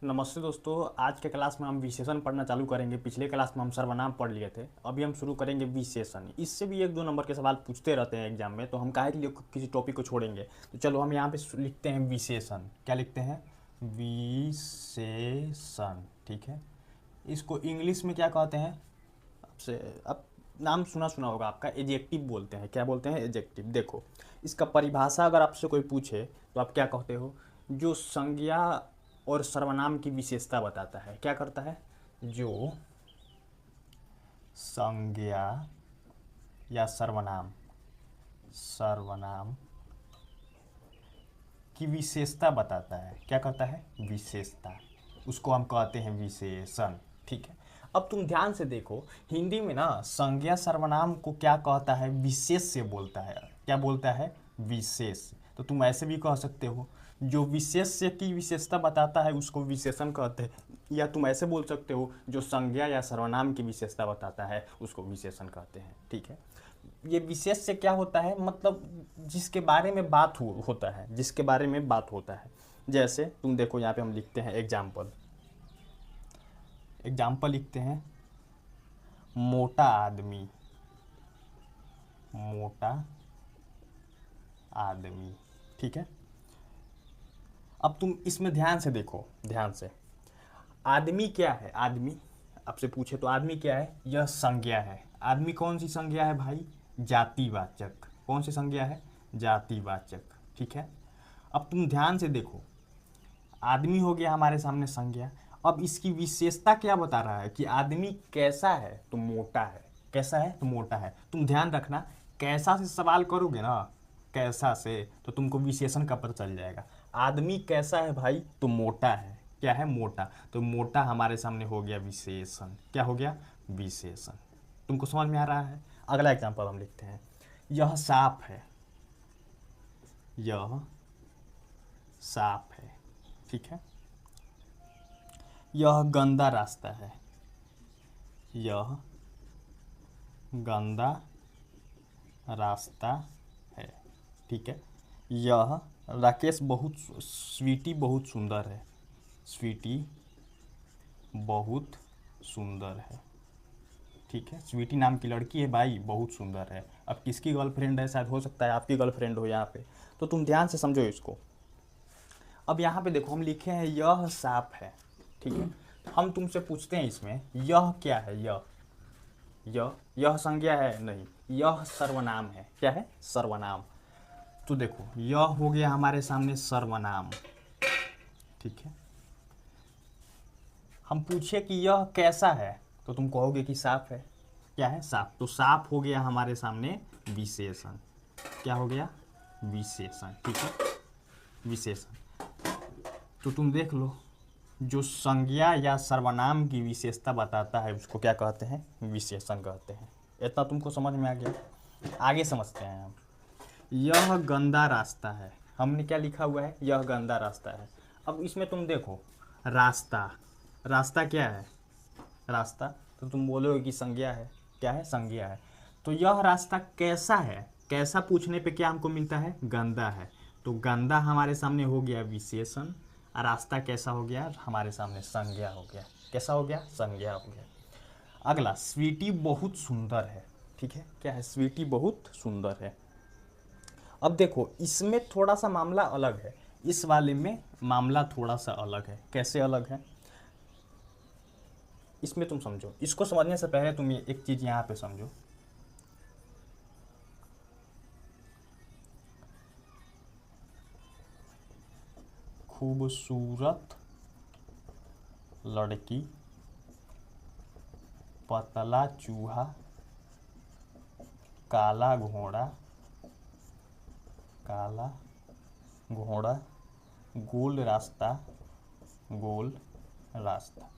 नमस्ते दोस्तों। आज के क्लास में हम विशेषण पढ़ना चालू करेंगे। पिछले क्लास में हम सर्वनाम पढ़ लिए थे, अभी हम शुरू करेंगे विशेषण। इससे भी 1-2 नंबर के सवाल पूछते रहते हैं एग्जाम में, तो हम काहे के लिए किसी टॉपिक को छोड़ेंगे। तो चलो हम यहाँ पे लिखते हैं विशेषण। क्या लिखते हैं? विशेषण। ठीक है, इसको इंग्लिश में क्या कहते हैं? आपसे अब नाम सुना सुना होगा आपका, एडजेक्टिव बोलते हैं। क्या बोलते हैं? एडजेक्टिव। देखो, इसका परिभाषा अगर आपसे कोई पूछे तो आप क्या कहते हो? जो संज्ञा और सर्वनाम की विशेषता बताता है। क्या करता है? जो संज्ञा या सर्वनाम सर्वनाम की विशेषता बताता है। क्या करता है? विशेषता। उसको हम कहते हैं विशेषण। ठीक है, अब तुम ध्यान से देखो, हिंदी में ना संज्ञा सर्वनाम को क्या कहता है? विशेष से बोलता है। क्या बोलता है? विशेष। तो तुम ऐसे भी कह सकते हो, जो विशेष से की विशेषता बताता है उसको विशेषण कहते हैं। या तुम ऐसे बोल सकते हो, जो संज्ञा या सर्वनाम की विशेषता बताता है उसको विशेषण कहते हैं। ठीक है, ये विशेष से क्या होता है? मतलब जिसके बारे में बात होता है, जिसके बारे में बात होता है। जैसे तुम देखो, यहाँ पे हम लिखते हैं एग्जाम्पल। एग्जाम्पल लिखते हैं, मोटा आदमी। मोटा आदमी। ठीक है, अब तुम इसमें ध्यान से देखो, ध्यान से। आदमी क्या है? आदमी आपसे पूछे तो आदमी क्या है? यह संज्ञा है। आदमी कौन सी संज्ञा है भाई? जातिवाचक। कौन सी संज्ञा है? जातिवाचक। ठीक है, अब तुम ध्यान से देखो, आदमी हो गया हमारे सामने संज्ञा। अब इसकी विशेषता क्या बता रहा है कि आदमी कैसा है? तो मोटा है। कैसा है? तो मोटा है। तुम ध्यान रखना, कैसा से सवाल करोगे ना, कैसा से, तो तुमको विशेषण का पता चल जाएगा। आदमी कैसा है भाई? तो मोटा है। क्या है? मोटा। तो मोटा हमारे सामने हो गया विशेषण। क्या हो गया? विशेषण। तुमको समझ में आ रहा है? अगला एग्जांपल हम लिखते हैं, यह साफ है। यह साफ है। ठीक है, यह गंदा रास्ता है। यह गंदा रास्ता है। ठीक है, यह राकेश बहुत स्वीटी बहुत सुंदर है। स्वीटी बहुत सुंदर है। ठीक है, स्वीटी नाम की लड़की है भाई, बहुत सुंदर है। अब किसकी गर्लफ्रेंड है? शायद हो सकता है आपकी गर्लफ्रेंड हो यहाँ पे। तो तुम ध्यान से समझो इसको। अब यहाँ पे देखो, हम लिखे हैं यह साफ है। ठीक है, हम तुमसे पूछते हैं इसमें यह क्या है? यह संज्ञा है? नहीं, यह सर्वनाम है। क्या है? सर्वनाम। तो देखो, यह हो गया हमारे सामने सर्वनाम। ठीक है, हम पूछे कि यह कैसा है, तो तुम कहोगे कि साफ है। क्या है? साफ। तो साफ हो गया हमारे सामने विशेषण। क्या हो गया? विशेषण। ठीक है, विशेषण। तो तुम देख लो, जो संज्ञा या सर्वनाम की विशेषता बताता है उसको क्या कहते हैं? विशेषण कहते हैं। इतना तुमको समझ में आ गया? आगे समझते हैं हम। यह गंदा रास्ता है। हमने क्या लिखा हुआ है? यह गंदा रास्ता है। अब इसमें तुम देखो, रास्ता। रास्ता क्या है? रास्ता, तो तुम बोलोगे कि संज्ञा है। क्या है? संज्ञा है। तो यह रास्ता कैसा है? कैसा पूछने पे क्या हमको मिलता है? गंदा है। तो गंदा हमारे सामने हो गया विशेषण, और रास्ता कैसा हो गया? हमारे सामने संज्ञा हो गया। कैसा हो गया? संज्ञा हो गया। अगला, स्वीटी बहुत सुंदर है। ठीक है, क्या है? स्वीटी बहुत सुंदर है। अब देखो, इसमें थोड़ा सा मामला अलग है। इस वाले में मामला थोड़ा सा अलग है। कैसे अलग है? इसमें तुम समझो, इसको समझने से पहले तुम ये एक चीज यहाँ पे समझो। खूबसूरत लड़की, पतला चूहा, काला घोड़ा, काला घोड़ा, गोल रास्ता, गोल रास्ता।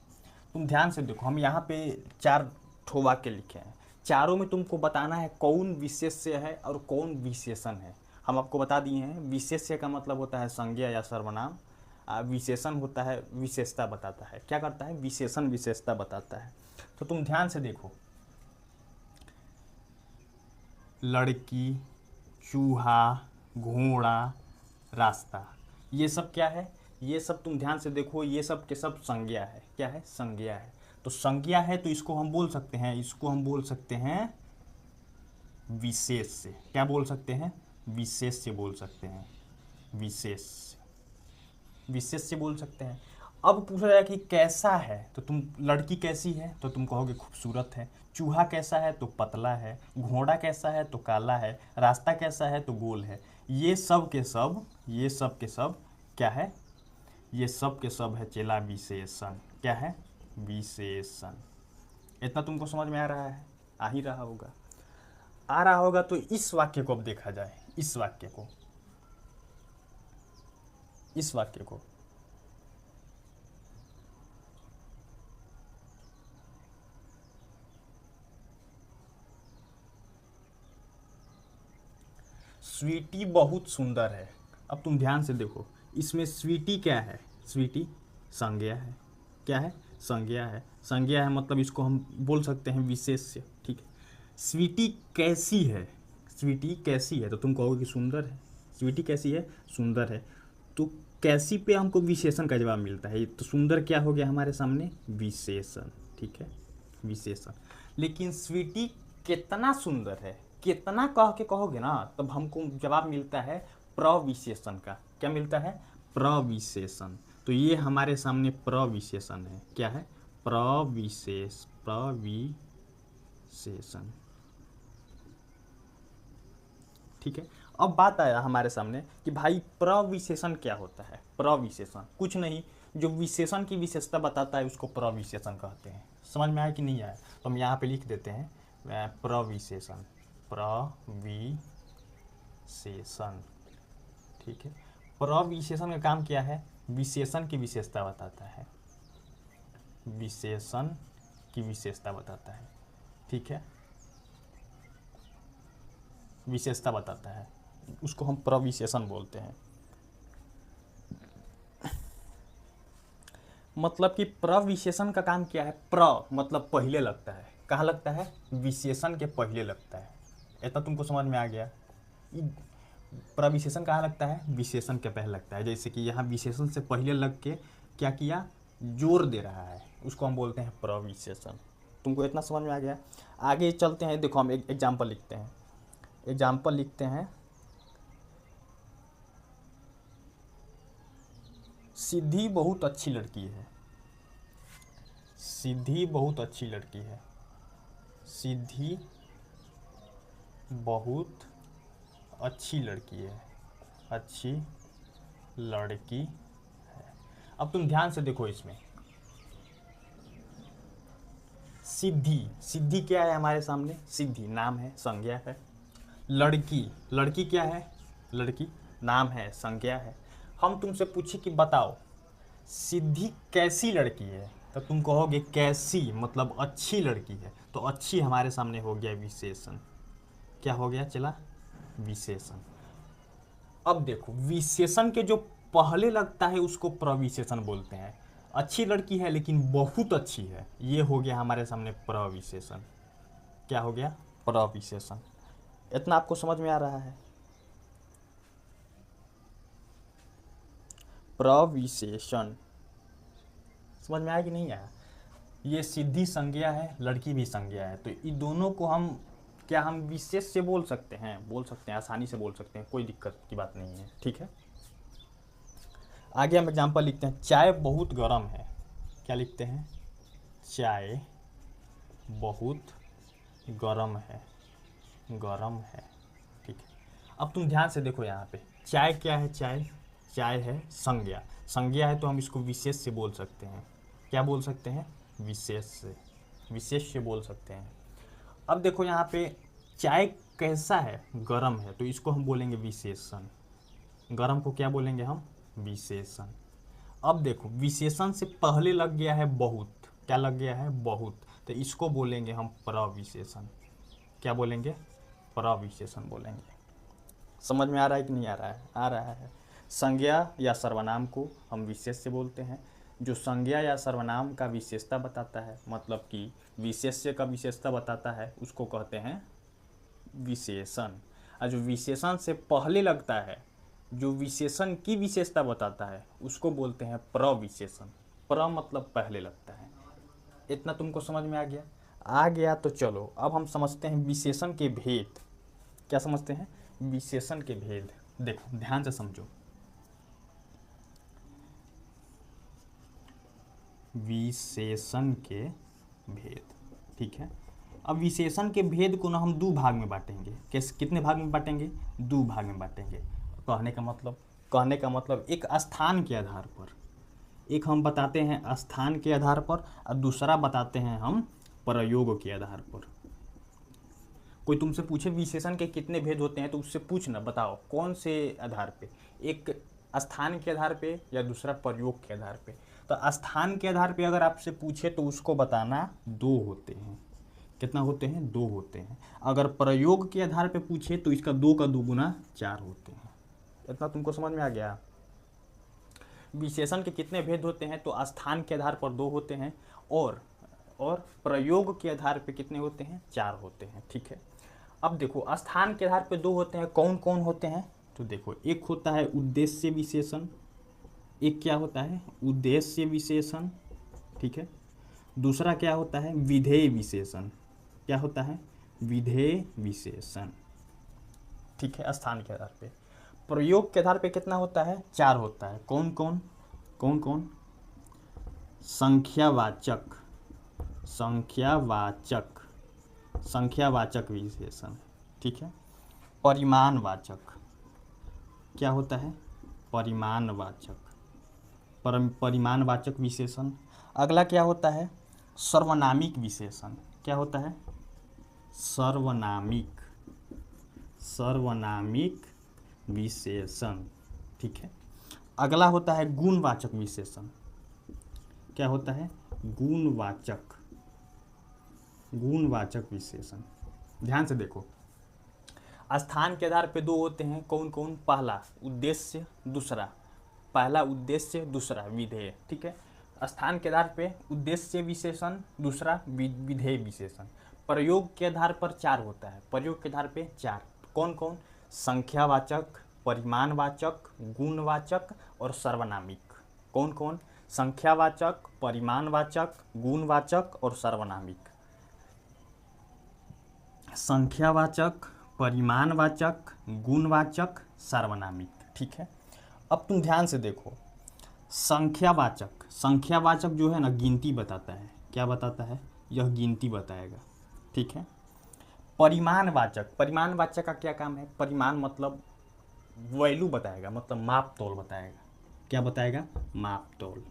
तुम ध्यान से देखो, हम यहाँ पे 4 ठो वाक्य लिखे हैं। चारों में तुमको बताना है कौन विशेष्य है और कौन विशेषण है। हम आपको बता दिए हैं, विशेष्य का मतलब होता है संज्ञा या सर्वनाम, विशेषण होता है विशेषता बताता है। क्या करता है? विशेषण विशेषता बताता है। तो तुम ध्यान से देखो, लड़की, चूहा, घोड़ा, रास्ता, ये सब क्या है? ये सब तुम ध्यान से देखो, ये सब के सब संज्ञा है। क्या है? संज्ञा है। तो संज्ञा है तो इसको हम बोल सकते हैं, इसको हम बोल सकते हैं विशेष से। क्या बोल सकते हैं? विशेष से बोल सकते हैं, विशेष, विशेष से बोल सकते हैं। अब पूछा जाए कि कैसा है, तो तुम, लड़की कैसी है तो तुम कहोगे खूबसूरत है। चूहा कैसा है तो पतला है। घोड़ा कैसा है तो काला है। रास्ता कैसा है तो गोल है। ये सब के सब, ये सब के सब क्या है? ये सब के सब है चेला विशेषण। क्या है? विशेषण। इतना तुमको समझ में आ रहा है? आ ही रहा होगा। आ रहा होगा तो इस वाक्य को अब देखा जाए, इस वाक्य को, इस वाक्य को। स्वीटी बहुत सुंदर है। अब तुम ध्यान से देखो, इसमें स्वीटी क्या है? स्वीटी संज्ञा है। क्या है? संज्ञा है। संज्ञा है मतलब इसको हम बोल सकते हैं विशेष्य। ठीक है। स्वीटी कैसी है? स्वीटी कैसी है तो तुम कहोगे कि सुंदर है। स्वीटी कैसी है? सुंदर है। तो कैसी पे हमको विशेषण का जवाब मिलता है। तो सुंदर क्या हो गया हमारे सामने? विशेषण। ठीक है, विशेषण। लेकिन स्वीटी कितना सुंदर है, कितना कह के कहोगे ना, तब हमको जवाब मिलता है प्रविशेषण का। क्या मिलता है? प्रविशेषण। तो ये हमारे सामने प्रविशेषण है। क्या है? प्रविशेष, प्रविशेषण। ठीक है। अब बात आया हमारे सामने कि भाई प्रविशेषण क्या होता है। प्रविशेषण कुछ नहीं, जो विशेषण की विशेषता बताता है उसको प्रविशेषण कहते हैं। समझ में आया कि नहीं आया? तो हम यहाँ पे लिख देते हैं प्रविशेषण, प्रविशेषण। ठीक है। प्रविशेषण का काम क्या है? विशेषण की विशेषता बताता है, विशेषण की विशेषता बताता है। ठीक है, विशेषता बताता है, उसको हम प्रविशेषण बोलते हैं। मतलब कि प्रविशेषण का काम क्या है? प्र मतलब पहले लगता है। कहाँ लगता है? विशेषण के पहले लगता है। इतना तुमको समझ में आ गया? प्रविशेषण कहाँ लगता है? विशेषण के पहले लगता है। जैसे कि यहाँ विशेषण से पहले लग के क्या किया? जोर दे रहा है, उसको हम बोलते हैं प्रविशेषण। तुमको इतना समझ में आ गया? आगे चलते हैं। देखो हम एक एग्जाम्पल लिखते हैं, एग्जाम्पल लिखते हैं। सिद्धि बहुत अच्छी लड़की है। सिद्धि बहुत अच्छी लड़की है। सिद्धि बहुत अच्छी लड़की है, अच्छी लड़की है। अब तुम ध्यान से देखो, इसमें सिद्धि, सिद्धि क्या है हमारे सामने? सिद्धि नाम है, संज्ञा है। लड़की, लड़की क्या है? लड़की नाम है, संज्ञा है। हम तुमसे पूछे कि बताओ सिद्धि कैसी लड़की है, तो तुम कहोगे कैसी मतलब अच्छी लड़की है। तो अच्छी हमारे सामने हो गया विशेषण। क्या हो गया? चला विशेषण। अब देखो, विशेषण के जो पहले लगता है उसको प्रविशेषण बोलते हैं। अच्छी लड़की है लेकिन बहुत अच्छी है, ये हो गया हमारे सामने प्रविशेषण। क्या हो गया? प्रविशेषण। इतना आपको समझ में आ रहा है? प्रविशेषण समझ में आया कि नहीं आया? ये सिद्धि संज्ञा है, लड़की भी संज्ञा है। तो इन दोनों को हम क्या, हम विशेष से बोल सकते हैं? बोल सकते हैं, आसानी से बोल सकते हैं, कोई दिक्कत की बात नहीं है। ठीक है। आगे हम एग्जाम्पल लिखते हैं। चाय बहुत गर्म है। क्या लिखते हैं? चाय बहुत गर्म है, गर्म है। ठीक है। अब तुम ध्यान से देखो, यहाँ पे चाय क्या है? चाय, चाय है संज्ञा। संज्ञा है तो हम इसको विशेष से बोल सकते हैं। क्या बोल सकते हैं? विशेष से, विशेष से बोल सकते हैं। अब देखो यहाँ पे चाय कैसा है? गरम है, तो इसको हम बोलेंगे विशेषण। गरम को क्या बोलेंगे हम? विशेषण। अब देखो विशेषण से पहले लग गया है बहुत। क्या लग गया है? बहुत। तो इसको बोलेंगे हम प्रविशेषण। क्या बोलेंगे? प्रविशेषण बोलेंगे। समझ में आ रहा है कि नहीं आ रहा है? आ रहा है। संज्ञा या सर्वनाम को हम विशेष से बोलते हैं। जो संज्ञा या सर्वनाम का विशेषता बताता है, मतलब कि विशेष्य का विशेषता बताता है, उसको कहते हैं विशेषण। और जो विशेषण से पहले लगता है जो विशेषण की विशेषता बताता है उसको बोलते हैं प्रविशेषण। प्र मतलब पहले लगता है। इतना तुमको समझ में आ गया? आ गया तो चलो अब हम समझते हैं विशेषण के भेद। क्या समझते हैं? विशेषण के भेद। देखो ध्यान से समझो। विशेषण के भेद, ठीक है। अब विशेषण के भेद को ना हम दो भाग में बांटेंगे। कैसे, कितने भाग में बांटेंगे? दो भाग में बांटेंगे। कहने का मतलब एक स्थान के आधार पर, एक हम बताते हैं स्थान के आधार पर और दूसरा बताते हैं हम प्रयोग के आधार पर। कोई तुमसे पूछे विशेषण के कितने भेद होते हैं तो उससे पूछना, बताओ कौन से आधार पे, एक स्थान के आधार पे या दूसरा प्रयोग के आधार पे। तो स्थान के आधार पे अगर आपसे पूछे तो उसको बताना दो होते हैं। कितना होते हैं? दो होते हैं। अगर प्रयोग के आधार पे पूछे तो इसका दो का दुगुना चार होते हैं। इतना तुमको समझ में आ गया? विशेषण के कितने भेद होते हैं? तो स्थान के आधार पर दो होते हैं और प्रयोग के आधार पे कितने होते हैं? चार होते हैं, ठीक है। अब देखो स्थान के आधार पे दो होते हैं, कौन कौन होते हैं? तो देखो एक होता है उद्देश्य विशेषण, एक क्या होता है? उद्देश्य विशेषण, ठीक है। दूसरा क्या होता है? विधेय विशेषण। क्या होता है? विधेय विशेषण, ठीक है। स्थान के आधार पे। प्रयोग के आधार पे कितना होता है? चार होता है। कौन कौन? कौन कौन? संख्यावाचक, संख्यावाचक, संख्यावाचक विशेषण, ठीक है। परिमाणवाचक, क्या होता है? परिमाणवाचक, परिमाणवाचक विशेषण। अगला क्या होता है? सर्वनामिक विशेषण। क्या होता है? सर्वनामिक, सर्वनामिक विशेषण, ठीक है। अगला होता है गुणवाचक विशेषण। क्या होता है? गुणवाचक, गुणवाचक विशेषण। ध्यान से देखो, स्थान के आधार पे दो होते हैं, कौन कौन? पहला उद्देश्य, दूसरा, पहला उद्देश्य दूसरा विधेय, ठीक है। स्थान के आधार पे उद्देश्य विशेषण, दूसरा विधेय विशेषण। प्रयोग के आधार पर चार होता है, प्रयोग के आधार पे चार। कौन कौन? संख्यावाचक, परिमाणवाचक, गुणवाचक और सर्वनामिक। कौन कौन? संख्यावाचक, परिमाणवाचक, गुणवाचक और सर्वनामिक। संख्यावाचक, परिमाणवाचक, गुणवाचक, सार्वनामिक, ठीक है। अब तुम ध्यान से देखो, संख्यावाचक, संख्यावाचक जो है ना गिनती बताता है। क्या बताता है? यह गिनती बताएगा, ठीक है। परिमाणवाचक, परिमाणवाचक का क्या काम है? परिमाण मतलब वैल्यू बताएगा, मतलब माप तोल बताएगा। क्या बताएगा? माप तोल,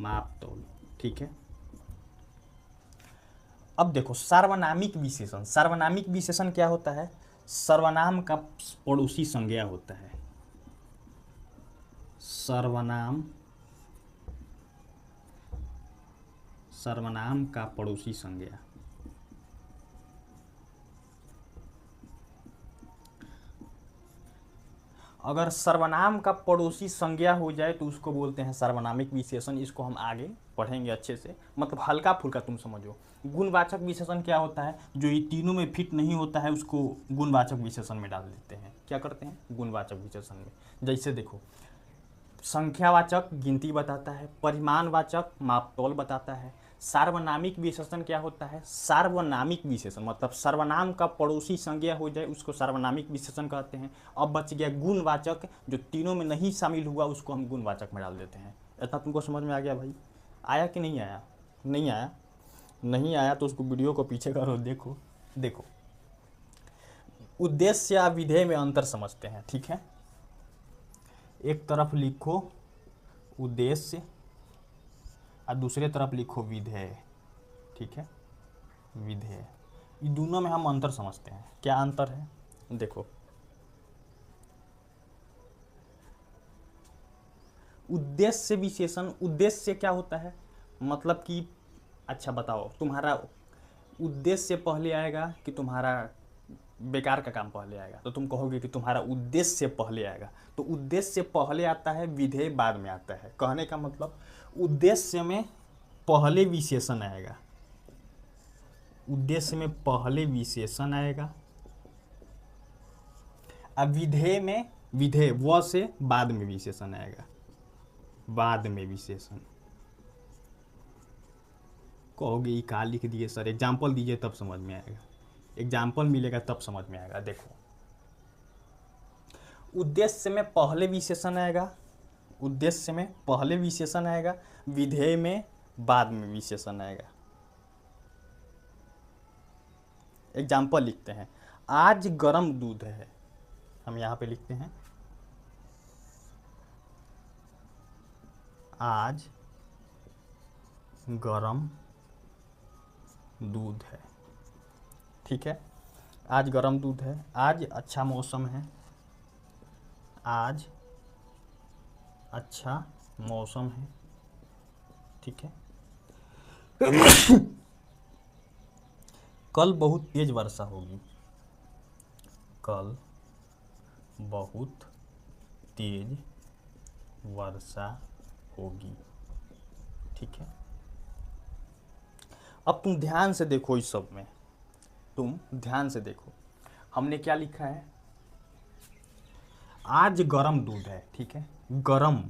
माप तोल, ठीक है। अब देखो सार्वनामिक विशेषण। सार्वनामिक विशेषण क्या होता है? सर्वनाम का पड़ोसी संज्ञा होता है। सर्वनाम, सर्वनाम का पड़ोसी संज्ञा। अगर सर्वनाम का पड़ोसी संज्ञा हो जाए तो उसको बोलते हैं सर्वनामिक विशेषण। इसको हम आगे पढ़ेंगे अच्छे से, मतलब हल्का फुल्का तुम समझो। गुणवाचक विशेषण क्या होता है? जो ये तीनों में फिट नहीं होता है उसको गुणवाचक विशेषण में डाल देते हैं। क्या करते हैं? गुणवाचक विशेषण में। जैसे देखो, संख्यावाचक गिनती बताता है, परिमाणवाचक मापतोल बताता है। सार्वनामिक विशेषण क्या होता है? सार्वनामिक विशेषण मतलब सर्वनाम का पड़ोसी संज्ञा हो जाए उसको सार्वनामिक विशेषण कहते हैं। अब बच गया गुणवाचक, जो तीनों में नहीं शामिल हुआ उसको हम गुणवाचक में डाल देते हैं। इतना तुमको समझ में आ गया भाई? आया कि नहीं आया? नहीं आया? नहीं आया तो उसको वीडियो को पीछे करो, देखो। देखो उद्देश्य या विधेय में अंतर समझते हैं, ठीक है। एक तरफ लिखो उद्देश्य और दूसरे तरफ लिखो विधेय, ठीक है। विधेय, ये दोनों में हम अंतर समझते हैं। क्या अंतर है? देखो, उद्देश्य विशेषण, उद्देश्य क्या होता है? मतलब कि अच्छा बताओ, तुम्हारा उद्देश्य पहले आएगा कि तुम्हारा बेकार का काम पहले आएगा? तो तुम कहोगे कि तुम्हारा उद्देश्य पहले आएगा। तो उद्देश्य पहले आता है, विधेय बाद में आता है। कहने का मतलब उद्देश्य में पहले विशेषण आएगा, उद्देश्य में पहले विशेषण आएगा, अब विधेय में विधेय, व से बाद में विशेषण आएगा, बाद में विशेषण। कहोगे ये का लिख दिए सर, एग्जाम्पल दीजिए तब समझ में आएगा, एग्जाम्पल मिलेगा तब समझ में आएगा। देखो, उद्देश्य में पहले विशेषण आएगा, उद्देश्य में पहले विशेषण आएगा, विधेय में बाद में विशेषण आएगा। एग्जाम्पल लिखते हैं, आज गरम दूध है, हम यहाँ पे लिखते हैं आज गरम दूध है, ठीक है, आज गरम दूध है, आज अच्छा मौसम है, आज अच्छा मौसम है, ठीक है। कल बहुत तेज वर्षा होगी, कल बहुत तेज वर्षा होगी, ठीक है। अब तुम ध्यान से देखो, इस सब में तुम ध्यान से देखो, हमने क्या लिखा है, आज गरम दूध है, ठीक है। गरम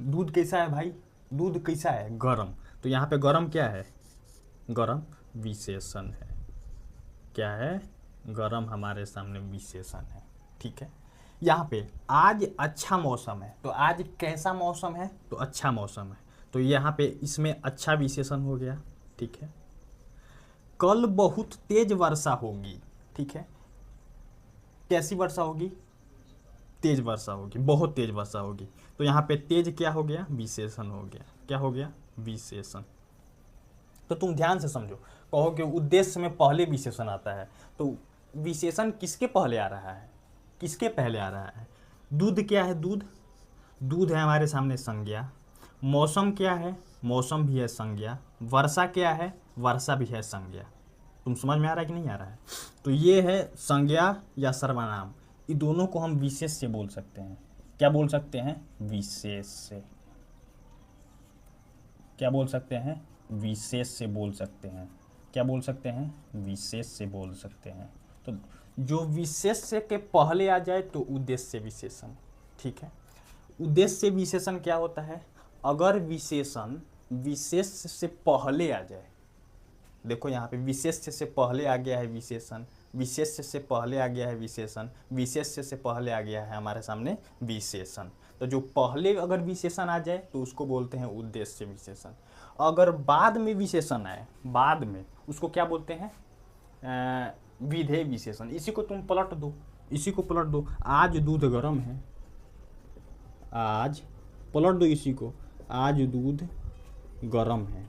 दूध कैसा है भाई, दूध कैसा है, गरम। तो यहाँ पे गरम क्या है, गरम विशेषण है, क्या है, गरम हमारे सामने विशेषण है, ठीक है। यहाँ पे आज अच्छा मौसम है, तो आज कैसा मौसम है, तो अच्छा मौसम है, तो यहाँ पे इसमें अच्छा विशेषण हो गया, ठीक है। कल बहुत तेज वर्षा होगी, ठीक है, कैसी वर्षा होगी, तेज वर्षा होगी, बहुत तेज वर्षा होगी, तो यहाँ पे तेज क्या हो गया, विशेषण हो गया, क्या हो गया, विशेषण। तो तुम ध्यान से समझो, कहो कि उद्देश्य में पहले विशेषण आता है, तो विशेषण किसके पहले आ रहा है, किसके पहले आ रहा है, दूध क्या है, दूध, दूध है हमारे सामने संज्ञा, मौसम क्या है, मौसम भी है संज्ञा, वर्षा क्या है, वर्षा भी है संज्ञा। तुम समझ में आ रहा है कि नहीं आ रहा है। तो ये है संज्ञा या सर्वनाम, ये दोनों को हम विशेष से बोल सकते हैं, क्या बोल सकते हैं, विशेष से, क्या बोल सकते हैं, विशेष से बोल सकते हैं, क्या बोल सकते हैं, विशेष से बोल सकते हैं। तो जो विशेष से के पहले आ जाए तो उद्देश्य विशेषण, ठीक है। उद्देश्य विशेषण क्या होता है, अगर विशेषण विशेष से पहले आ जाए, देखो यहाँ पे विशेष से पहले आ गया है विशेषण, विशेष से पहले आ गया है विशेषण, विशेष से पहले आ गया है हमारे सामने विशेषण। तो जो पहले अगर विशेषण आ जाए तो उसको बोलते हैं उद्देश्य विशेषण। अगर बाद में विशेषण आए, बाद में, उसको क्या बोलते हैं, विधेय विशेषण। इसी को तुम पलट दो, इसी को पलट दो, आज दूध गर्म है, आज पलट दो इसी को, आज दूध गर्म है,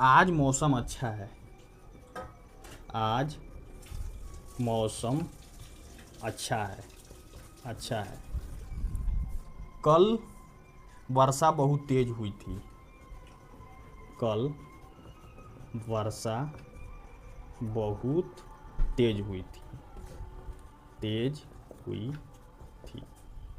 आज मौसम अच्छा है, आज मौसम अच्छा है, अच्छा है। कल वर्षा बहुत तेज हुई थी, कल वर्षा बहुत तेज हुई थी, तेज हुई थी,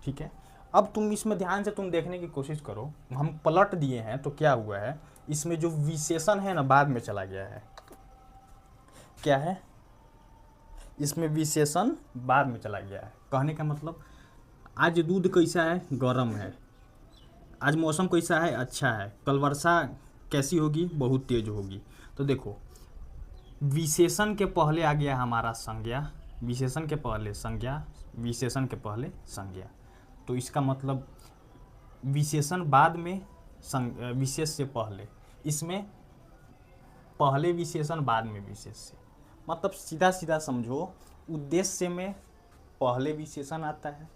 ठीक है। अब तुम इसमें ध्यान से तुम देखने की कोशिश करो, हम पलट दिए हैं तो क्या हुआ है, इसमें जो विशेषण है ना बाद में चला गया है, क्या है, इसमें विशेषण बाद में चला गया है। कहने का मतलब, आज दूध कैसा है, गर्म है, आज मौसम कैसा है, अच्छा है, कल वर्षा कैसी होगी, बहुत तेज होगी। तो देखो, विशेषण के पहले आ गया हमारा संज्ञा, विशेषण के पहले संज्ञा, विशेषण के पहले संज्ञा, तो इसका मतलब विशेषण बाद में विशेष से पहले, इसमें पहले विशेषण बाद में विशेष से, मतलब सीधा सीधा समझो, उद्देश्य में पहले विशेषण आता है,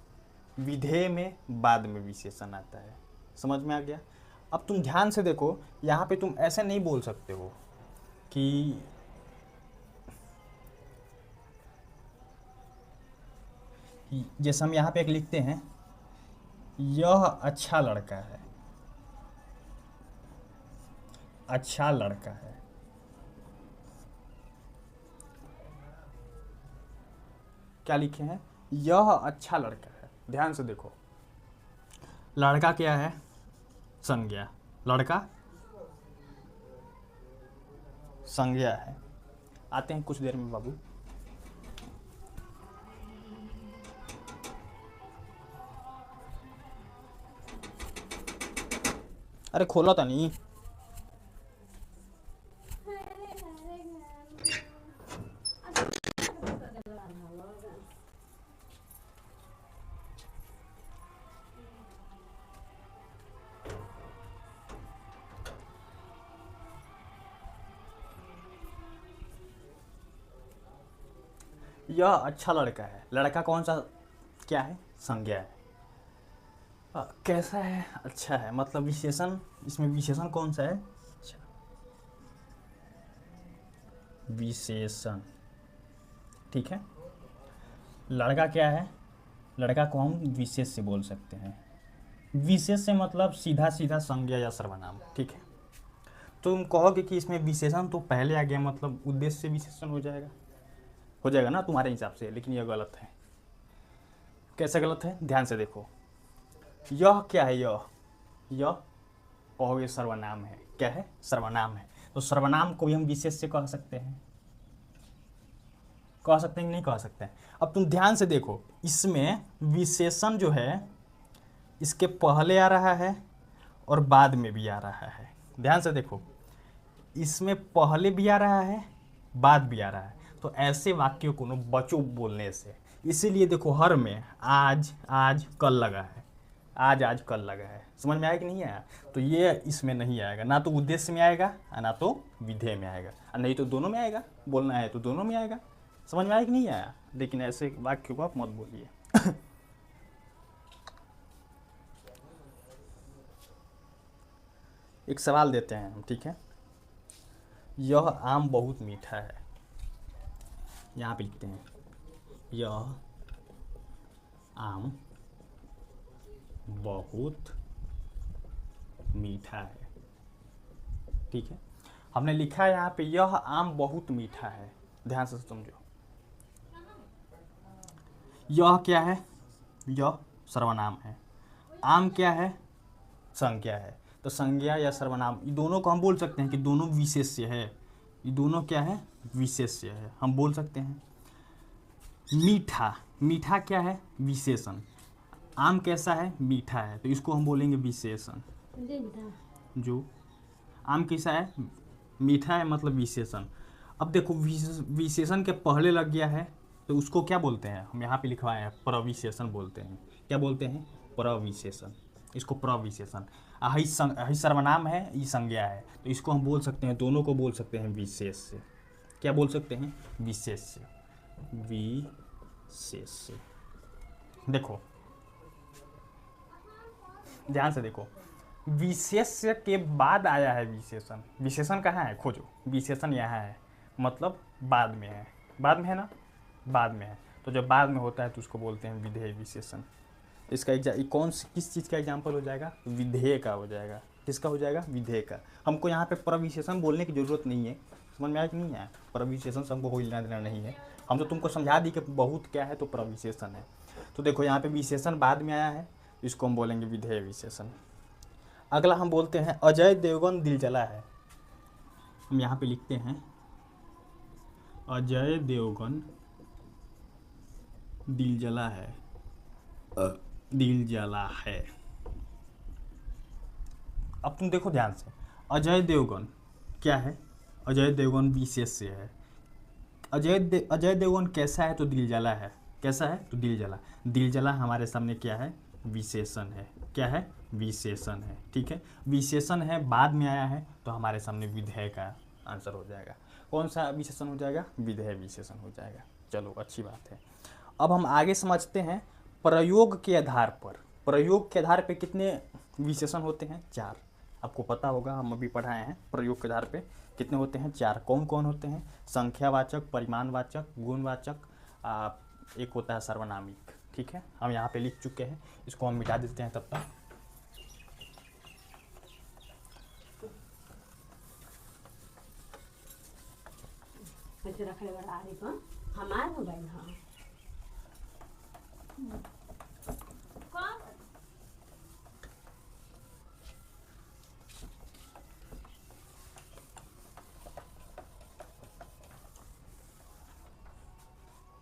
विधेय में बाद में विशेषण आता है। समझ में आ गया। अब तुम ध्यान से देखो, यहाँ पे तुम ऐसे नहीं बोल सकते हो कि जैसे हम यहाँ पे एक लिखते हैं, यह अच्छा लड़का है, अच्छा लड़का है, क्या लिखे हैं, यह अच्छा लड़का है। ध्यान से देखो, लड़का क्या है, संज्ञा, लड़का संज्ञा है। आते हैं कुछ देर में बाबू। अरे खोलो तो नहीं। यह अच्छा लड़का है। लड़का कौन सा क्या है? संज्ञा है। कैसा है? अच्छा है। मतलब विशेषण, इसमें विशेषण कौन सा है? अच्छा, विशेषण। ठीक है। लड़का क्या है? लड़का को हम विशेष से बोल सकते हैं। विशेष से मतलब सीधा सीधा संज्ञा या सर्वनाम। ठीक है। तो तुम कहोगे कि इसमें विशेषण तो पहले आ गया, मतलब उद्देश्य से विशेषण हो जाएगा ना तुम्हारे हिसाब से, लेकिन यह गलत है। कैसे गलत है? ध्यान से देखो। यह क्या है? यह कहोगे सर्वनाम है। क्या है? सर्वनाम है। तो सर्वनाम को भी हम विशेष से कह सकते हैं। कह सकते हैं कि नहीं कह सकते हैं? अब तुम ध्यान से देखो, इसमें विशेषण जो है इसके पहले आ रहा है और बाद में भी आ रहा है। ध्यान से देखो, इसमें पहले भी आ रहा है, बाद भी आ रहा है। तो ऐसे वाक्यों को न बचो बोलने से। इसीलिए देखो, हर में आज आज कल लगा है। आज आज कल लगा है। समझ में आया कि नहीं आया? तो ये इसमें नहीं आएगा, ना तो उद्देश्य में आएगा ना तो विधेय में आएगा, और नहीं तो दोनों में आएगा। बोलना है तो दोनों में आएगा। समझ में आया कि नहीं आया? लेकिन ऐसे वाक्य को आप मत बोलिए। एक सवाल देते हैं हम, ठीक है। यह आम बहुत मीठा है। यहाँ पे लिखते हैं, यह आम बहुत मीठा है। ठीक है। हमने लिखा है यहाँ पे, यह आम बहुत मीठा है। ध्यान से समझो। यह क्या है? यह सर्वनाम है। आम क्या है? संज्ञा है। तो संज्ञा या सर्वनाम, ये दोनों को हम बोल सकते हैं कि दोनों विशेष्य है। ये दोनों क्या है? विशेष्य है। हम बोल सकते हैं। मीठा, मीठा क्या है? विशेषण। आम कैसा है? मीठा है, तो इसको हम बोलेंगे विशेषण। जो आम कैसा है? मीठा है, मतलब विशेषण। अब देखो, विशेषण के पहले लग गया है तो उसको क्या बोलते हैं? हम यहाँ पे लिखवाए हैं, प्रविशेषण बोलते हैं। क्या बोलते हैं? प्रविशेषण। इसको प्रविशेषण। ही सर्वनाम है, ये संज्ञा है, तो इसको हम बोल सकते हैं, दोनों को बोल सकते हैं विशेष से। क्या बोल सकते हैं? विशेष से। विशेष से। देखो, ध्यान से देखो, विशेष्य के बाद आया है विशेषण। विशेषण कहाँ है? खोजो। विशेषण यहाँ है, मतलब बाद में है। बाद में है ना? बाद में है। तो जब बाद में होता है तो उसको बोलते हैं विधेय विशेषण। इसका किस चीज़ का एग्जाम्पल हो जाएगा? विधेय का हो जाएगा। किसका हो जाएगा? विधेय का। हमको यहाँ पे प्रविशेषण बोलने की जरूरत नहीं है। समझ में आया कि नहीं आया? प्रविशेषण से हमको कोई लेना देना नहीं है। हम तो तुमको समझा दी कि बहुत क्या है, तो प्रविशेषण है। तो देखो, यहाँ पे विशेषण बाद में आया है, इसको हम बोलेंगे विधेय विशेषण। अगला हम बोलते हैं, अजय देवगन दिल जला है। हम यहाँ पे लिखते हैं, अजय देवगन दिल जला है। दिल जला है। अब तुम देखो ध्यान से, अजय देवगन क्या है? अजय देवगन विशेष्य है। अजय देवगन कैसा है? तो दिल जला है। कैसा है? तो दिल जला। दिल जला हमारे सामने क्या है? विशेषण है। क्या है? विशेषण है। ठीक है। विशेषण है, बाद में आया है, तो हमारे सामने विधेय का आंसर हो जाएगा। कौन सा विशेषण हो जाएगा? विधेय विशेषण हो जाएगा। चलो, अच्छी बात है। अब हम आगे समझते हैं, प्रयोग के आधार पर। प्रयोग के आधार पर कितने विशेषण होते हैं? 4। आपको पता होगा, हम अभी पढ़ाए हैं। प्रयोग के आधार पे कितने होते हैं? 4। कौन कौन होते हैं? संख्यावाचक, परिमाणवाचक, गुणवाचक, एक होता है सर्वनामिक। ठीक है। हम यहाँ पे लिख चुके हैं, इसको हम मिटा देते हैं तब तक। हमार मोबाइल। हाँ,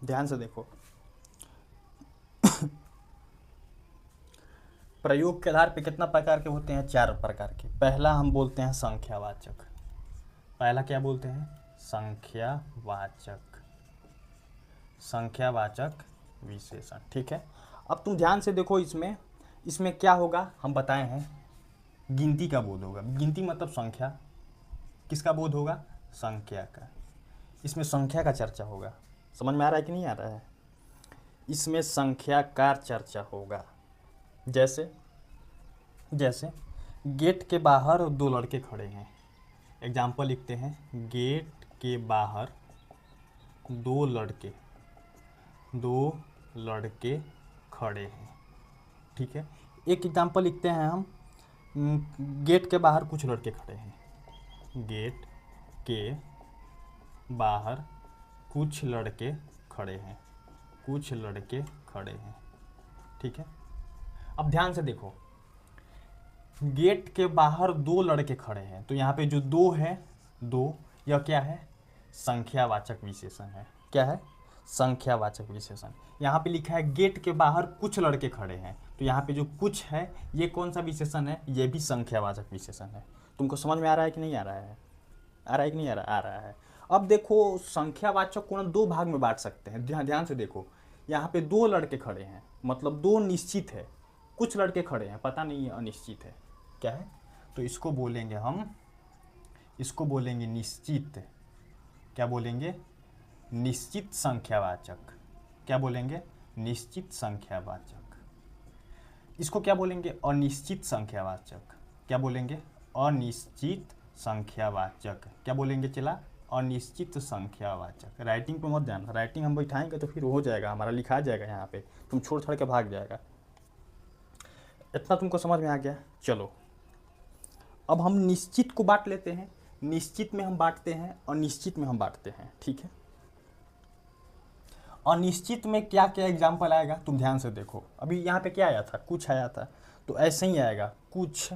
ध्यान से देखो, प्रयोग के आधार पे कितना प्रकार के होते हैं? 4 प्रकार के। पहला हम बोलते हैं संख्यावाचक। पहला क्या बोलते हैं? संख्यावाचक। संख्यावाचक विशेषण। ठीक है, अब तुम ध्यान से देखो, इसमें क्या होगा हम बताए हैं, गिनती का बोध होगा। गिनती मतलब संख्या, किसका बोध होगा? संख्या का। इसमें संख्या का चर्चा होगा। समझ में आ रहा है कि नहीं आ रहा है? इसमें संख्या का चर्चा होगा। जैसे गेट के बाहर 2 लड़के खड़े हैं। एग्जाम्पल लिखते हैं, गेट के बाहर 2 लड़के खड़े हैं। ठीक है, एक एग्जाम्पल लिखते हैं हम, गेट के बाहर कुछ लड़के खड़े हैं। गेट के बाहर कुछ लड़के खड़े हैं। कुछ लड़के खड़े हैं। ठीक है, अब ध्यान से देखो, गेट के बाहर 2 लड़के खड़े हैं, तो यहाँ पे जो 2 है, 2, यह क्या है? संख्यावाचक विशेषण है। क्या है? संख्यावाचक विशेषण। यहाँ पे लिखा है गेट के बाहर कुछ लड़के खड़े हैं, तो यहाँ पे जो कुछ है ये कौन सा विशेषण है? ये भी संख्यावाचक विशेषण है। तुमको समझ में आ रहा है कि नहीं आ रहा है? आ रहा है कि नहीं आ रहा? आ रहा है। अब देखो, संख्यावाचक को ना 2 भाग में बांट सकते हैं। ध्यान से देखो, यहाँ पे 2 लड़के खड़े हैं, मतलब 2 निश्चित है, कुछ लड़के खड़े हैं, पता नहीं है, अनिश्चित है। क्या है? तो इसको बोलेंगे हम, इसको बोलेंगे निश्चित। क्या बोलेंगे? निश्चित संख्यावाचक। क्या बोलेंगे? निश्चित संख्यावाचक। इसको क्या बोलेंगे? अनिश्चित संख्यावाचक। क्या बोलेंगे? अनिश्चित संख्यावाचक। क्या बोलेंगे चला? अनिश्चित संख्यावाचक। राइटिंग पे मत ध्यान, राइटिंग हम बैठाएंगे तो फिर हो जाएगा, हमारा लिखा जाएगा, यहाँ पे तुम छोड़ छोड़ के भाग जाएगा। इतना तुमको समझ में आ गया? चलो, अब हम निश्चित को बांट लेते हैं। निश्चित में हम बांटते हैं, अनिश्चित में हम बांटते हैं। ठीक है, अनिश्चित में क्या क्या एग्जाम्पल आएगा तुम ध्यान से देखो। अभी यहाँ पे क्या आया था? कुछ आया था, तो ऐसे ही आएगा, कुछ,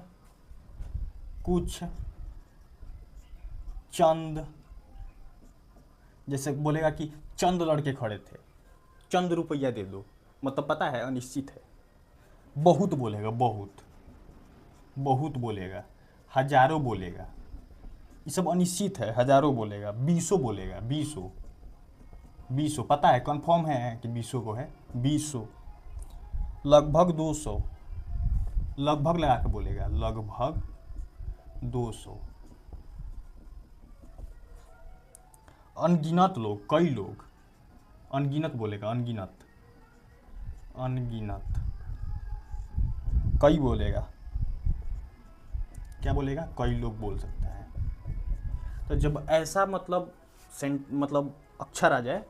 चंद। जैसे बोलेगा कि चंद लड़के खड़े थे, चंद रुपया दे दो, मतलब पता है अनिश्चित है। बहुत बोलेगा, बहुत बोलेगा, हजारों बोलेगा, ये सब अनिश्चित है। हजारों बोलेगा, 20 बोलेगा, 20 पता है, कंफर्म है कि 20 को है, 20, लगभग 200, लगभग लगा के बोलेगा, लगभग 200, अनगिनत लोग, कई लोग, अनगिनत बोलेगा, अनगिनत, कई बोलेगा। क्या बोलेगा? कई लोग बोल सकता है। तो जब ऐसा मतलब अक्षर आ जाए,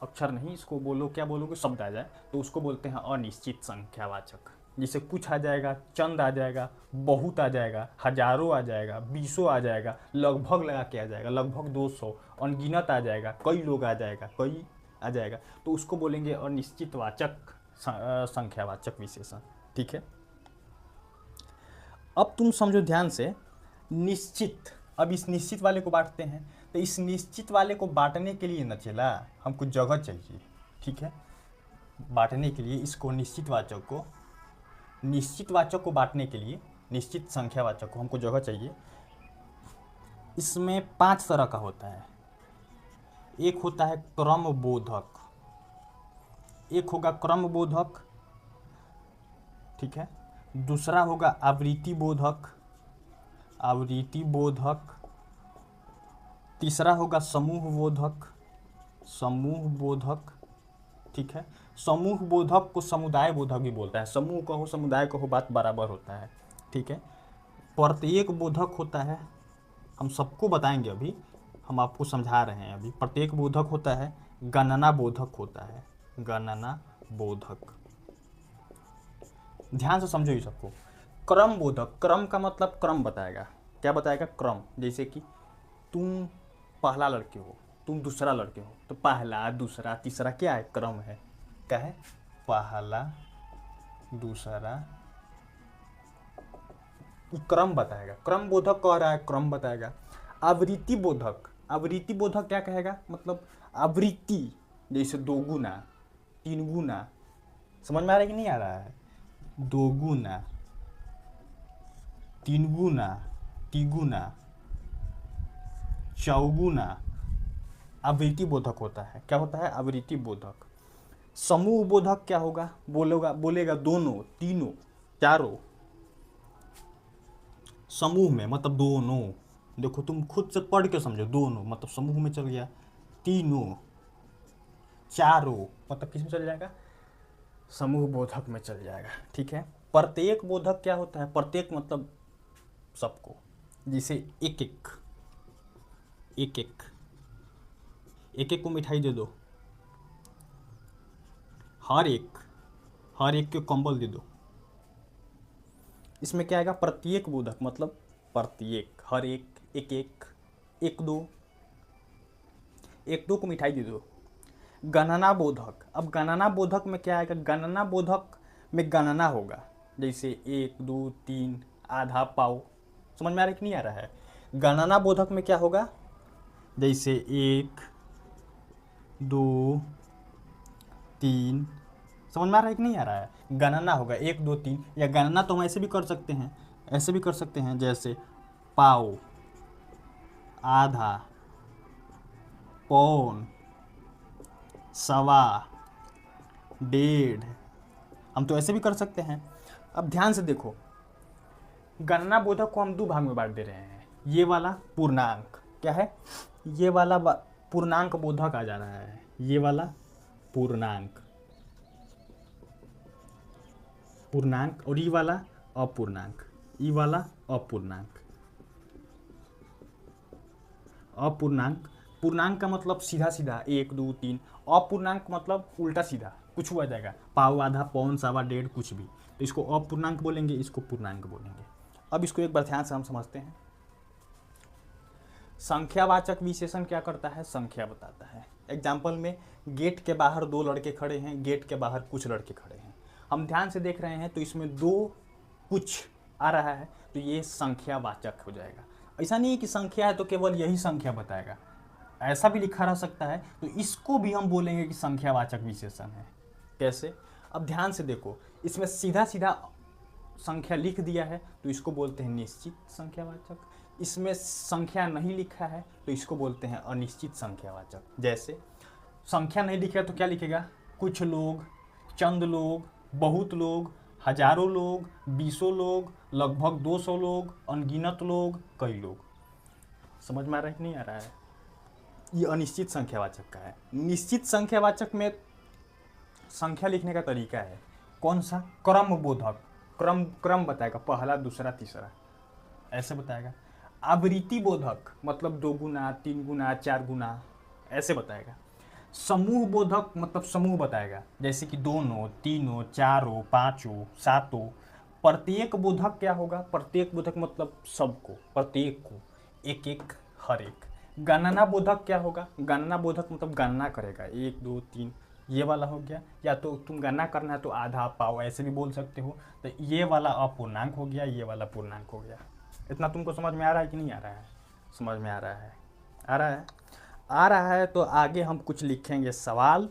अक्षर नहीं, इसको बोलो, क्या बोलोगे, शब्द आ जाए, तो उसको बोलते हैं अनिश्चित संख्यावाचक। जैसे कुछ आ जाएगा, चंद आ जाएगा, बहुत आ जाएगा, हजारों आ जाएगा, 20 आ जाएगा, लगभग लगा के आ जाएगा, लगभग 200, अनगिनत आ जाएगा, कई लोग आ जाएगा, कई आ जाएगा, तो उसको बोलेंगे अनिश्चितवाचक संख्यावाचक विशेषण। ठीक है, अब तुम समझो ध्यान से, निश्चित। अब इस निश्चित वाले को बांटते हैं, तो इस निश्चित वाले को बांटने के लिए न चला, हमको जगह चाहिए। ठीक है, बांटने के लिए इसको निश्चितवाचक को बांटने के लिए, निश्चित संख्यावाचक को हमको जगह चाहिए। इसमें 5 तरह का होता है। एक होता है क्रमबोधक, एक होगा क्रमबोधक। ठीक है, दूसरा होगा आवृत्ति बोधक, तीसरा होगा समूह बोधक। ठीक है, समूह बोधक को समुदाय बोधक भी बोलता है। समूह कहो, समुदाय कहो, बात बराबर होता है। ठीक है, प्रत्येक बोधक होता है, हम सबको बताएंगे, अभी हम आपको समझा रहे हैं। अभी प्रत्येक बोधक होता है, गणना बोधक होता है, गणना बोधक। ध्यान से समझो ये सबको। क्रम बोधक, क्रम का मतलब क्रम बताएगा। क्या बताएगा? क्रम। जैसे कि तुम पहला लड़के हो, तुम दूसरा लड़के हो, तो पहला, दूसरा, तीसरा क्या है? क्रम है। क्या है? पहला, दूसरा, क्रम बताएगा। क्रम बोधक कह रहा है, क्रम बताएगा। आवृत्ति बोधक, आवृत्ति बोधक क्या कहेगा? मतलब आवृत्ति, जैसे 2 गुना, 3 गुना। समझ में आ रहा है कि नहीं आ रहा है? 2 गुना, तीनगुना, तिगुना, चौगुना आवृत्ति बोधक होता है। क्या होता है? आवृत्ति बोधक। समूह बोधक क्या होगा? बोलेगा दोनों, तीनों, चारों। समूह में मतलब दोनों, देखो तुम खुद से पढ़ के समझो, दोनों मतलब समूह में चल गया, तीनों, चारों मतलब किस में चल जाएगा? समूह बोधक में चल जाएगा। ठीक है। प्रत्येक बोधक क्या होता है? प्रत्येक मतलब सबको, जिसे एक एक एक एक एक एक को मिठाई दे दो, हर एक के कंबल दे दो। इसमें क्या आएगा? प्रत्येक बोधक मतलब प्रत्येक, हर एक, एक एक, एक दो को मिठाई दे दो। गणना बोधक, अब गणना बोधक में क्या आएगा? गणना बोधक में गणना होगा, जैसे 1 2 3, आधा, पाव। समझ में आ रहा है कि नहीं आ रहा है? गणना बोधक में क्या होगा? जैसे 1 2 3, समझ में आ रहा है कि नहीं आ रहा है? गणना होगा 1 2 3, या गणना तो हम ऐसे भी कर सकते हैं, ऐसे भी कर सकते हैं, जैसे पाव, आधा, पौन, सवा, डेढ़, हम तो ऐसे भी कर सकते हैं। अब ध्यान से देखो, गणना बोधक को हम दो भाग में बांट दे रहे हैं। ये वाला पूर्णांक क्या है? ये वाला पूर्णांक बोधक आ जा रहा है, ये वाला पूर्णांक, और ये वाला अपूर्णांक, ये वाला अपूर्णांक। अपूर्णांक, पूर्णांक का मतलब सीधा सीधा 1 2 3, अपूर्णांक मतलब उल्टा सीधा कुछ हुआ जाएगा, पाव, आधा, पौन, सवा, डेढ़, कुछ भी, तो इसको अपूर्णांक बोलेंगे, इसको पूर्णांक बोलेंगे। अब इसको एक बार ध्यान से हम समझते हैं। संख्यावाचक विशेषण क्या करता है? संख्या बताता है। एग्जाम्पल में गेट के बाहर 2 लड़के खड़े हैं, गेट के बाहर कुछ लड़के खड़े हैं। हम ध्यान से देख रहे हैं तो इसमें 2 कुछ आ रहा है, तो ये संख्यावाचक हो जाएगा। ऐसा नहीं है कि संख्या है तो केवल यही संख्या बताएगा, ऐसा भी लिखा रह सकता है, तो इसको भी हम बोलेंगे कि संख्यावाचक विशेषण है। कैसे? अब ध्यान से देखो, इसमें सीधा सीधा संख्या लिख दिया है तो इसको बोलते हैं निश्चित संख्यावाचक। इसमें संख्या नहीं लिखा है तो इसको बोलते हैं अनिश्चित संख्यावाचक। जैसे संख्या नहीं लिखा तो क्या लिखेगा? कुछ लोग, चंद लोग, बहुत लोग, हजारों लोग, 20 लोग, लगभग 200 लोग, अनगिनत लोग, कई लोग। समझ में आ रहा है कि नहीं आ रहा है? ये अनिश्चित संख्यावाचक का है। निश्चित संख्यावाचक में संख्या लिखने का तरीका है कौन सा? क्रम बोधक, क्रम बताएगा, पहला, दूसरा, तीसरा, ऐसे बताएगा। आवृत्ति बोधक मतलब 2 गुना, 3 गुना, 4 गुना, ऐसे बताएगा। समूह बोधक मतलब समूह बताएगा, जैसे कि दोनों, तीनों, चारों, पांचों, सातों। प्रत्येक बोधक क्या होगा? प्रत्येक बोधक मतलब सबको, प्रत्येक को, एक एक, हर एक। गणना बोधक क्या होगा? गणना बोधक मतलब गणना करेगा, 1 2 3, ये वाला हो गया। या तो तुम गणना करना है तो आधा, पाव, ऐसे भी बोल सकते हो। तो ये वाला अपूर्णांक हो गया, ये वाला पूर्णांक हो गया। इतना तुमको समझ में आ रहा है कि नहीं आ रहा है? समझ में आ रहा है? आ रहा है? आ रहा है तो आगे हम कुछ लिखेंगे सवाल,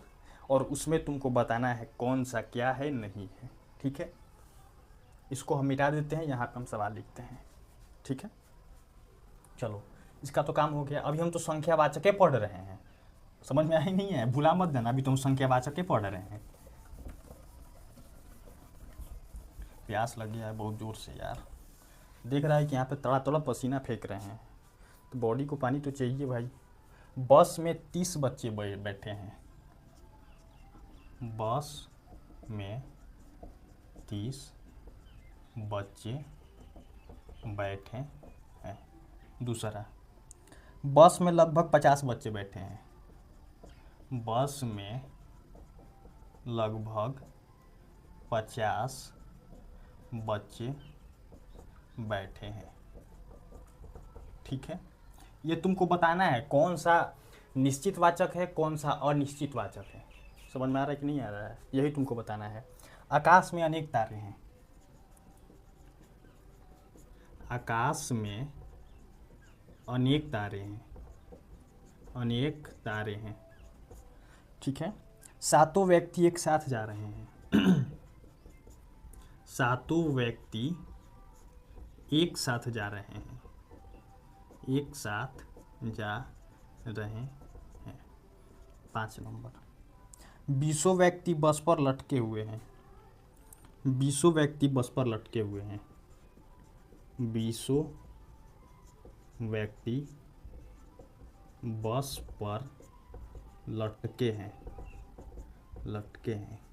और उसमें तुमको बताना है कौन सा क्या है, नहीं है। ठीक है, इसको हम मिटा देते हैं, यहाँ पे हम सवाल लिखते हैं। ठीक है, चलो इसका तो काम हो गया। अभी हम तो संख्यावाचक पढ़ रहे हैं, समझ में आई नहीं है? भुला मत देना, अभी तुम संख्यावाचक पढ़ रहे हैं। प्यास लग गया है बहुत जोर से यार, देख रहा है कि यहाँ पे तड़ा तड़ा पसीना फेंक रहे हैं, तो बॉडी को पानी तो चाहिए भाई। बस में 30 बच्चे बैठे हैं, बस में 30 बच्चे बैठे हैं। दूसरा, बस में लगभग 50 बच्चे बैठे हैं, बस में लगभग 50 बच्चे बैठे हैं। ठीक है, ये तुमको बताना है कौन सा निश्चित वाचक है, कौन सा अनिश्चित वाचक है। समझ में आ रहा है कि नहीं आ रहा है? यही तुमको बताना है। आकाश में अनेक तारे हैं, आकाश में अनेक तारे हैं, अनेक तारे हैं। ठीक है, सातों व्यक्ति एक साथ जा रहे हैं, सातों व्यक्ति एक साथ जा रहे हैं, एक साथ जा रहे हैं। 5 नंबर, 20 व्यक्ति बस पर लटके हुए हैं, 20 व्यक्ति बस पर लटके हुए हैं, 20 व्यक्ति बस पर लटके हैं, लटके हैं।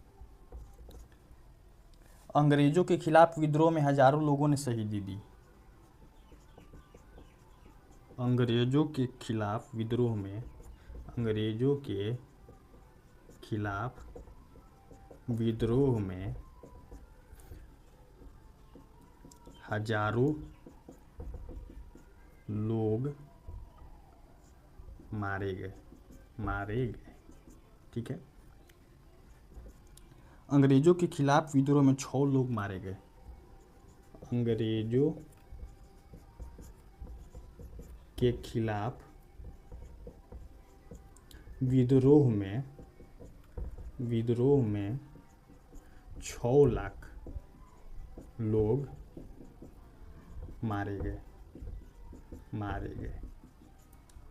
अंग्रेजों के खिलाफ विद्रोह में हजारों लोगों ने शहीदी दी, अंग्रेजों के खिलाफ विद्रोह में, अंग्रेजों के खिलाफ विद्रोह में हजारों लोग मारे गए, मारे गए। ठीक है, अंग्रेजों के खिलाफ विद्रोह में 6 लोग मारे गए, अंग्रेजों के खिलाफ विद्रोह में 6 लाख लोग मारे गए, मारे गए।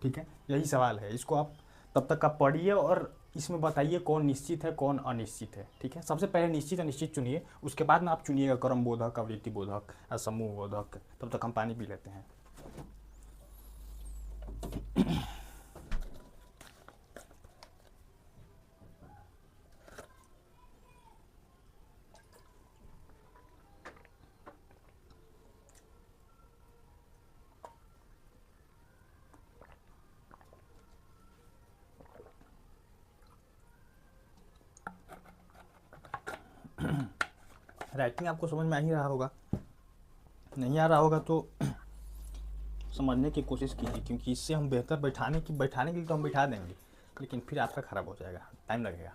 ठीक है, यही सवाल है, इसको आप तब तक आप पढ़िए और इसमें बताइए कौन निश्चित है कौन अनिश्चित है। ठीक है, सबसे पहले निश्चित अनिश्चित चुनिए, उसके बाद में आप चुनिएगा क्रम बोधक, आवृत्ति बोधक या समूह बोधक। तब तक हम पानी पी लेते हैं। राइटिंग आपको समझ में आ ही रहा होगा, नहीं आ रहा होगा तो समझने की कोशिश कीजिए, क्योंकि इससे हम बेहतर बैठाने के लिए तो हम बैठा देंगे, लेकिन फिर आपका ख़राब हो जाएगा, टाइम लगेगा।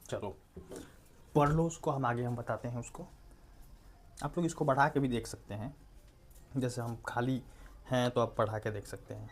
चलो पढ़ लो उसको, हम आगे हम बताते हैं उसको। आप लोग इसको बढ़ा के भी देख सकते हैं, जैसे हम खाली हैं तो आप पढ़ा के देख सकते हैं।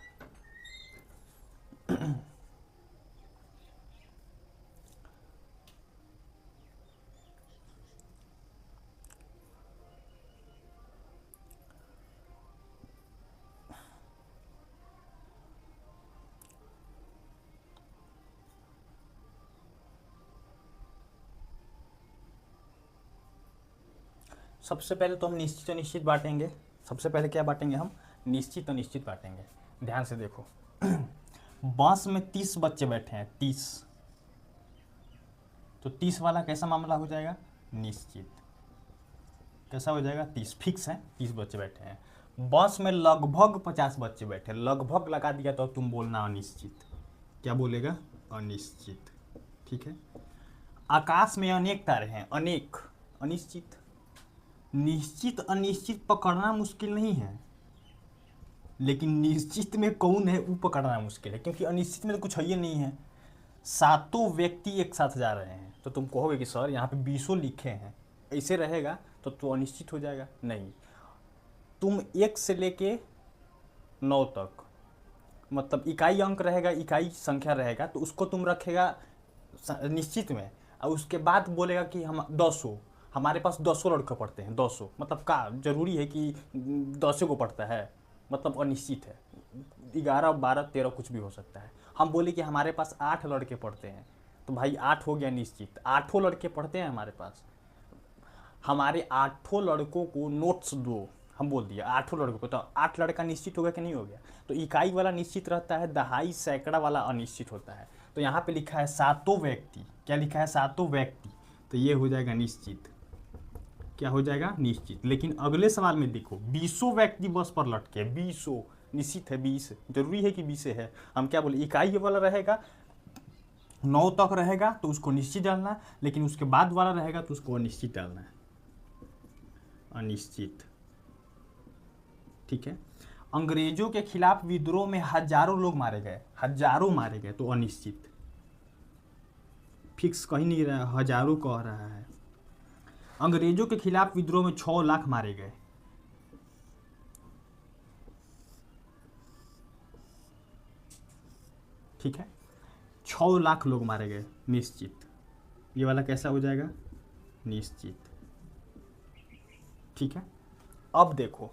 सबसे पहले तो हम निश्चित अनिश्चित बांटेंगे। सबसे पहले क्या बांटेंगे हम? निश्चित अनिश्चित बांटेंगे। ध्यान से देखो, बस में 30 बच्चे बैठे हैं, 30, तो 30 वाला कैसा मामला हो जाएगा? निश्चित। कैसा हो जाएगा? 30 फिक्स है, 30 बच्चे बैठे हैं। बस में लगभग 50 बच्चे बैठे, लगभग लगा दिया तो तुम बोलना अनिश्चित। क्या बोलेगा? अनिश्चित। ठीक है। आकाश में अनेक तारे हैं, अनेक, अनिश्चित। निश्चित अनिश्चित पकड़ना मुश्किल नहीं है, लेकिन निश्चित में कौन है वो पकड़ना मुश्किल है, क्योंकि अनिश्चित में तो कुछ है ही नहीं है। 7 व्यक्ति एक साथ जा रहे हैं, तो तुम कहोगे कि सर यहाँ पे 20 लिखे हैं, ऐसे रहेगा तो अनिश्चित हो जाएगा। नहीं, तुम 1 से लेके 9 तक, मतलब इकाई अंक रहेगा, इकाई संख्या रहेगा, तो उसको तुम रखेगा निश्चित में, और उसके बाद बोलेगा कि हम 200, हमारे पास 200 लड़के पढ़ते हैं, 200 मतलब का जरूरी है कि 200 को पढ़ता है, मतलब अनिश्चित है। 11, 12, 13 कुछ भी हो सकता है। हम बोले कि हमारे पास 8 लड़के पढ़ते हैं, तो भाई 8 हो गया निश्चित, 8 लड़के पढ़ते हैं हमारे पास, हमारे 8 लड़कों को नोट्स दो, हम बोल दिया 8 लड़कों को, तो 8 लड़का निश्चित हो गया कि नहीं हो गया? तो इकाई वाला निश्चित रहता है, दहाई सैकड़ा वाला अनिश्चित होता है। तो यहाँ पे लिखा है 7 व्यक्ति, क्या लिखा है? 7 व्यक्ति, तो ये हो जाएगा निश्चित। क्या हो जाएगा? निश्चित। लेकिन अगले सवाल में देखो, 20 व्यक्ति बस पर लटके, 20 निश्चित है, 20 जरूरी है कि 20 है। हम क्या बोले? इकाई वाला रहेगा 9 तक रहेगा तो उसको निश्चित डालना है, लेकिन उसके बाद वाला रहेगा तो उसको अनिश्चित डालना है, अनिश्चित। ठीक है। अंग्रेजों के खिलाफ विद्रोह में हजारों लोग मारे गए, हजारों मारे गए, तो अनिश्चित। फिक्स कहीं नहीं रहा, हजारों कह रहा है। अंग्रेजों के खिलाफ विद्रोह में 6 लाख मारे गए, ठीक है। 6 लाख लोग मारे गए, निश्चित। ये वाला कैसा हो जाएगा, निश्चित, ठीक है। अब देखो,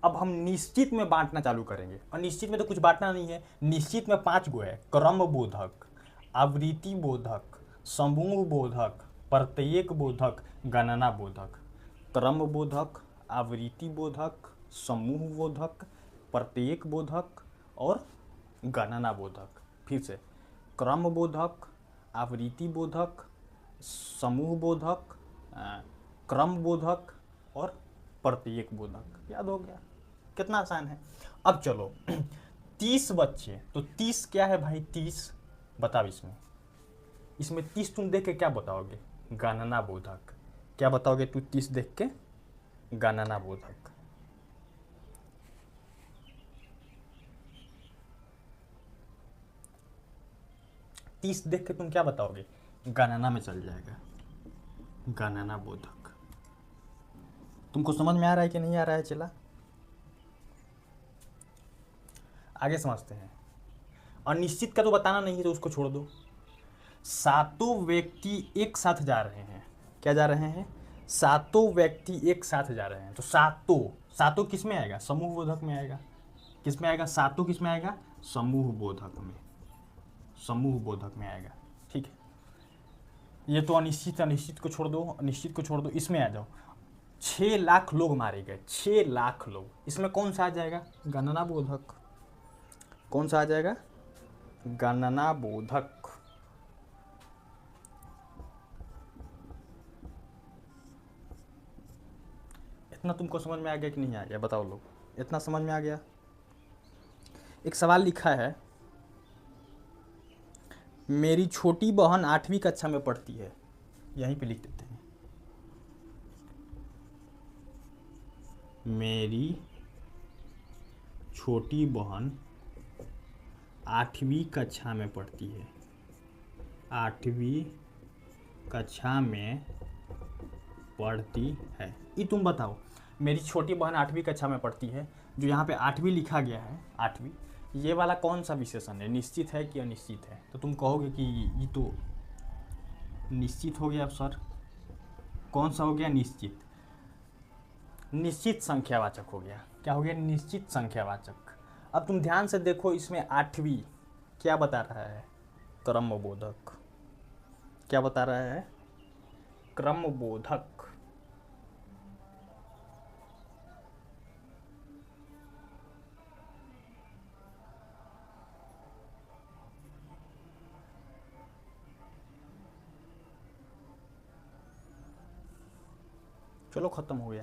अब हम निश्चित में बांटना चालू करेंगे, और निश्चित में तो कुछ बांटना नहीं है। निश्चित में 5 गो है, क्रम बोधक, आवृत्ति बोधक, समूह बोधक, प्रत्येक बोधक, गणना बोधक। क्रम बोधक, आवृत्ति बोधक, समूह बोधक, प्रत्येक बोधक और गणना बोधक। फिर से, क्रम बोधक, आवृत्ति बोधक, समूह बोधक, क्रम बोधक और प्रत्येक बोधक। याद हो गया, कितना आसान है। अब चलो 30 बच्चे, तो 30 क्या है भाई, 30 बताओ। इसमें 30 तुम देख के क्या बताओगे, गणना बोधक। क्या बताओगे तू 30 देख के, गणना बोधक। तीस देख के तुम क्या बताओगे, गणना में चल जाएगा, गणना बोधक। तुमको समझ में आ रहा है कि नहीं आ रहा है, चला आगे समझते हैं। और निश्चित का तो बताना नहीं है, तो उसको छोड़ दो। 7 व्यक्ति एक साथ जा रहे हैं, क्या जा रहे हैं, 7 व्यक्ति एक साथ जा रहे हैं। तो सातों किस में आएगा, समूह बोधक में आएगा। किस में आएगा, 7 किस में आएगा, समूह बोधक में, समूह बोधक में आएगा, ठीक है। ये तो अनिश्चित, अनिश्चित को छोड़ दो, निश्चित को छोड़ दो, इसमें आ जाओ। 6 लाख लोग मारे गए, 6 लाख लोग, इसमें कौन सा आ जाएगा, गणना बोधक। कौन सा आ जाएगा, गणना बोधक। इतना तुमको समझ में आ गया कि नहीं आ गया, बताओ लोग, इतना समझ में आ गया। एक सवाल लिखा है, मेरी छोटी बहन 8वीं कक्षा में पढ़ती है, यहीं पे लिख देते हैं, मेरी छोटी बहन 8वीं कक्षा में पढ़ती है, 8वीं कक्षा में पढ़ती है। ये तुम बताओ, मेरी छोटी बहन 8वीं कक्षा में पढ़ती है, जो यहाँ पे 8वीं लिखा गया है, 8वीं, ये वाला कौन सा विशेषण है, निश्चित है कि अनिश्चित है। तो तुम कहोगे कि ये तो निश्चित हो गया सर। कौन सा हो गया, निश्चित, निश्चित संख्यावाचक हो गया। क्या हो गया, निश्चित संख्यावाचक। अब तुम ध्यान से देखो, इसमें 8वीं क्या बता रहा है, क्रम बोधक। क्या बता रहा है, क्रम बोधक। चलो खत्म हो गया।